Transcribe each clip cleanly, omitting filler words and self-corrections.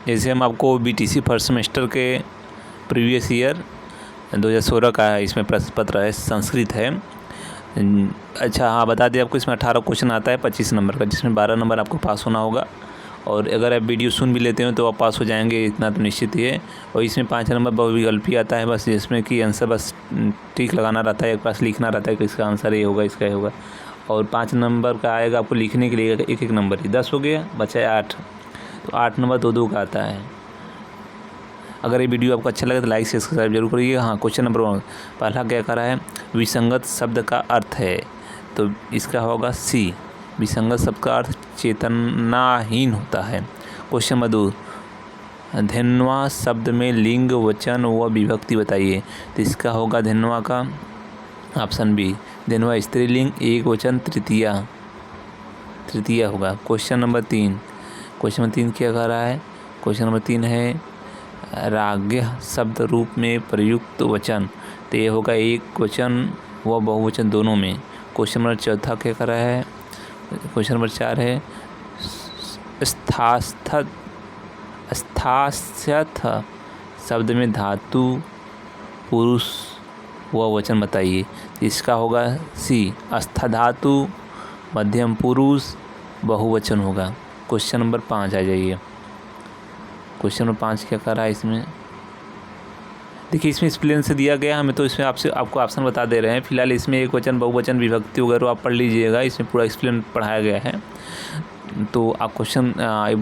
जैसे हम आपको बीटीसी फर्स्ट सेमेस्टर के प्रीवियस ईयर 2016 का है, इसमें प्रश्न पत्र है, संस्कृत है। अच्छा हाँ, बता दें आपको इसमें 18 क्वेश्चन आता है 25 नंबर का, जिसमें 12 नंबर आपको पास होना होगा। और अगर आप वीडियो सुन भी लेते हो तो आप पास हो जाएंगे, इतना तो निश्चित ही है। और इसमें 5 नंबर बहुविकल्पी आता है, बस जिसमें कि आंसर बस टिक लगाना रहता है, एक पास लिखना रहता है कि इसका आंसर ये होगा, इसका ये होगा। और 5 नंबर का आएगा आपको लिखने के लिए एक एक नंबर ही, 10 हो गया, बचा 8, तो 8 नंबर 2 का आता है। अगर ये वीडियो आपको अच्छा लगे तो लाइक से सब्सक्राइब जरूर करिए। हाँ, क्वेश्चन नंबर 1 पहला क्या कह रहा है, विसंगत शब्द का अर्थ है, तो इसका होगा सी, विसंगत शब्द का अर्थ चेतनाहीन होता है। क्वेश्चन नंबर 2, धेन्वा शब्द में लिंग, वचन व विभक्ति बताइए, तो इसका होगा धेन्वा का ऑप्शन बी, धेन्वा स्त्रीलिंग, एक वचन, तृतीया होगा। क्वेश्चन नंबर 3 क्या कह रहा है, क्वेश्चन नंबर 3 है राज्ञ शब्द रूप में प्रयुक्त वचन, तो ये होगा एक वचन व बहुवचन दोनों में। क्वेश्चन नंबर 4 क्या कर रहा है, क्वेश्चन नंबर 4 है स्थास्यथ शब्द में धातु, पुरुष व वचन बताइए, इसका होगा सी, अस्था धातु, मध्यम पुरुष, बहुवचन होगा। क्वेश्चन नंबर 5 आ जाइए। क्वेश्चन नंबर 5 क्या कर रहा है, इसमें देखिए, इसमें एक्सप्लेन से दिया गया, हमें तो इसमें आपको ऑप्शन बता दे रहे हैं। फिलहाल इसमें एक वचन, बहुवचन, विभक्ति वगैरह आप पढ़ लीजिएगा, इसमें पूरा एक्सप्लेन पढ़ाया गया है। तो आप क्वेश्चन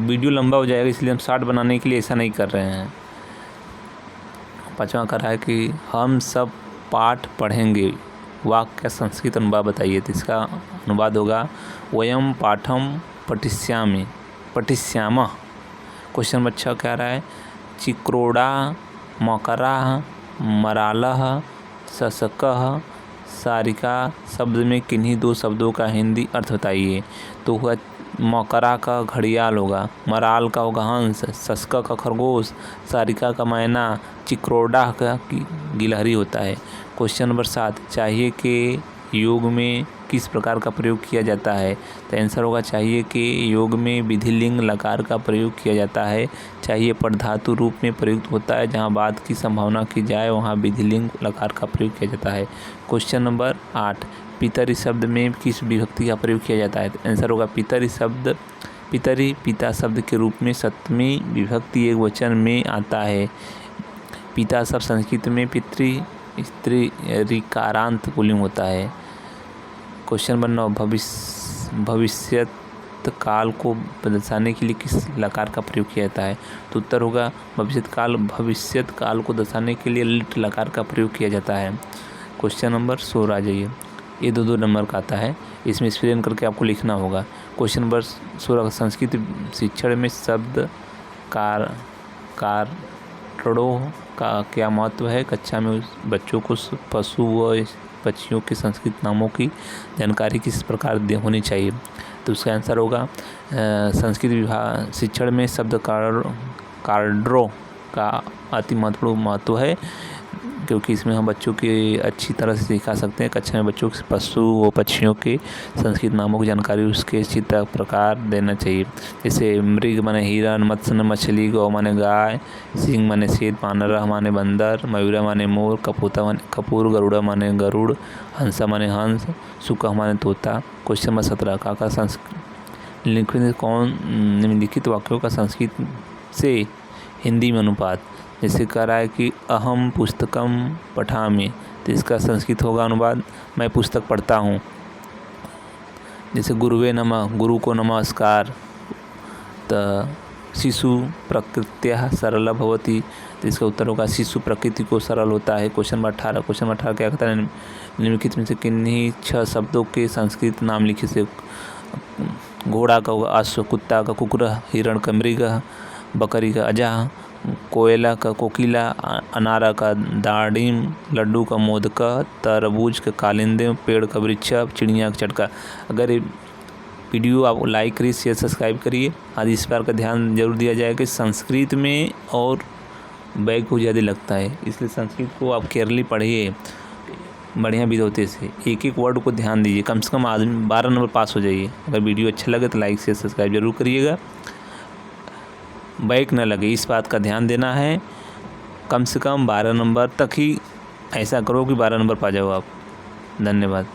वीडियो लंबा हो जाएगा, इसलिए हम शॉर्ट बनाने के लिए ऐसा नहीं कर रहे हैं। 5वां कर रहा है कि हम सब पाठ पढ़ेंगे, वाक्य का संस्कृत अनुवाद बताइए, तो इसका अनुवाद होगा वयम पाठम पठिष्यामः। क्वेश्चन नंबर 6 कह रहा है चिक्रोड़ा, मकरा, मरालह, शशकः, सारिका शब्द में किन्हीं 2 शब्दों का हिंदी अर्थ बताइए, तो हुआ मकरा का घड़ियाल होगा, मराल का होगा हंस, शशक का खरगोश, सारिका का मैना, चिक्रोड़ा का गिलहरी होता है। क्वेश्चन नंबर 7 चाहिए के योग में किस प्रकार का प्रयोग किया जाता है, तो आंसर होगा चाहिए के योग में विधिलिंग लकार का प्रयोग किया जाता है। चाहिए पदधातु रूप में प्रयुक्त होता है, जहां बात की संभावना की जाए वहां विधिलिंग लकार का प्रयोग किया जाता है। क्वेश्चन नंबर 8 पितरी शब्द में किस विभक्ति का प्रयोग किया जाता है, तो आंसर होगा पितरी पिता शब्द के रूप में 7वीं विभक्ति एक वचन में आता है। पिता शब्द संस्कृत में पितृ स्त्री ऋकारांत पुल्लिंग होता है। क्वेश्चन नंबर 9 भविष्यत काल को दर्शाने के लिए किस लकार का प्रयोग किया जाता है, तो उत्तर होगा भविष्यत काल को दर्शाने के लिए लिट लकार का प्रयोग किया जाता है। क्वेश्चन नंबर 16 आ जाइए, ये 2 नंबर का आता है, इसमें एक्सप्लेन करके आपको लिखना होगा। क्वेश्चन नंबर 16 संस्कृत शिक्षण में शब्द कारणों का क्या महत्व है, कक्षा में बच्चों को पशु व पक्षियों के संस्कृत नामों की जानकारी किस प्रकार होनी चाहिए, तो उसका आंसर होगा संस्कृत विभाग शिक्षण में शब्द कार्डों का अति महत्वपूर्ण महत्व है, क्योंकि इसमें हम बच्चों के अच्छी तरह से सिखा सकते हैं। कक्षा में बच्चों को पशु व पक्षियों के संस्कृत नामों की जानकारी उसके अच्छी प्रकार देना चाहिए। जैसे मृग माने हिरण, मत्स्य मछली, गौ माने गाय, सिंह माने शेर, पानरा माने बंदर, मयूरा माने मोर, कपूता माने कपूर, गरुड़ा माने गरुड़, हंसा माने हंस, सुका माने तोता। क्वेश्चन नंबर 17 का निम्नलिखित वाक्यों का संस्कृत से हिंदी में अनुपात, जैसे कह रहा है कि अहम पुस्तकम पठामि, तो इसका संस्कृत होगा अनुवाद मैं पुस्तक पढ़ता हूँ। जैसे गुरुवे नमः, गुरु को नमस्कार, तो शिशु प्रकृत्या सरला भवति, तो इसका उत्तर होगा शिशु प्रकृति को सरल होता है। क्वेश्चन नंबर 18 क्या कहता है, निम्नलिखित में से किन्हीं 6 शब्दों के संस्कृत नाम लिखिए, से घोड़ा का होगा अश्व, कुत्ता का कुकुर, हिरण का मृग, बकरी का अजह, कोयला का कोकिला, अनारा का दाड़िम, लड्डू का मोदक, तरबूज का कालिंदे, पेड़ का वृक्ष, चिड़िया का चटका। अगर ये वीडियो आप लाइक करिए, शेयर सब्सक्राइब करिए। आज इस बार का ध्यान जरूर दिया जाए कि संस्कृत में और बैग को ज़्यादा लगता है, इसलिए संस्कृत को आप केयरली पढ़िए बढ़िया विधोते से, एक एक वर्ड को ध्यान दीजिए, कम से कम आदमी 12 नंबर पास हो जाइए। अगर वीडियो अच्छा लगे तो लाइक शेयर सब्सक्राइब जरूर करिएगा। बैक न लगे, इस बात का ध्यान देना है। कम से कम 12 नंबर तक ही ऐसा करो कि 12 नंबर पा जाओ आप। धन्यवाद।